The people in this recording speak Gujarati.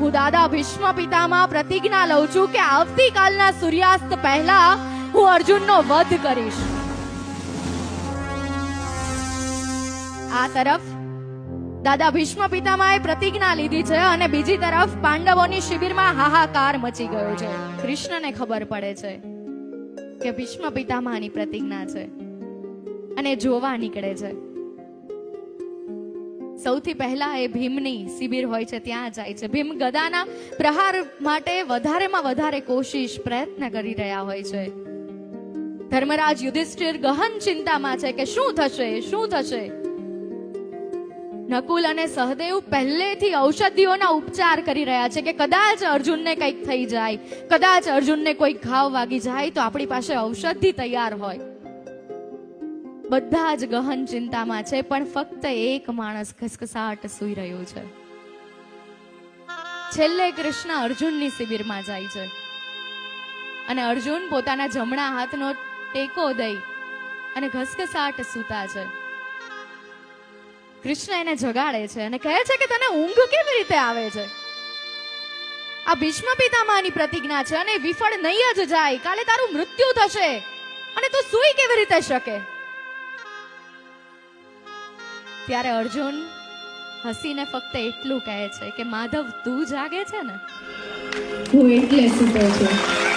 હું દાદા ભીષ્મ પિતામહ પ્રતિજ્ઞા લઉં છું કે આવતીકાલના સૂર્યાસ્ત પહેલા હું અર્જુનનો વધ કરીશ. આ તરફ દાદા ભીષ્મ પિતામહે પ્રતિજ્ઞા લીધી છે અને બીજી તરફ પાંડવોની શિબિરમાં હાહાકાર મચી ગયો છે. કૃષ્ણને ખબર પડે છે કે ભીષ્મ પિતામહની પ્રતિજ્ઞા છે અને જોવા નીકળે છે. સૌથી પહેલા એ ભીમની શિબિર હોય છે ત્યાં જાય છે. ભીમ ગદાના પ્રહાર માટે વધારેમાં વધારે કોશિશ પ્રયત્ન કરી રહ્યા હોય છે. ધર્મરાજ યુધિષ્ઠિર ગહન ચિંતામાં છે કે શું થશે શું થશે. નકુલ અને સહદેવ પહેલેથી ઔષધિઓના ઉપચાર કરી રહ્યા છે કે કદાચ અર્જુનને કંઈક થઈ જાય, કદાચ અર્જુનને કોઈ ઘાવ વાગી જાય તો આપણી પાસે ઔષધિ તૈયાર હોય. બધા જ ગહન ચિંતામાં છે પણ ફક્ત એક માણસ ખસખસાટ સૂઈ રહ્યો છે. છેલ્લે કૃષ્ણ અર્જુનની શિબિરમાં જાય છે અને અર્જુન પોતાના જમણા હાથનો ટેકો દઈ અને ઘસઘસાટ સૂતા છે. કૃષ્ણ એને જગાડે છે અને કહે છે કે તને ઊંઘ કેવી રીતે આવે છે? આ ભીષ્મ પિતામહની પ્રતિજ્ઞા છે અને વિફળ નહીં જ જાય. કાલે તારું મૃત્યુ થશે અને તું સૂઈ કેવી રીતે શકે? ત્યારે અર્જુન હસીને ફક્ત એટલું કહે છે કે માધવ તું જાગે છે ને, હું એટલે સૂતો છું.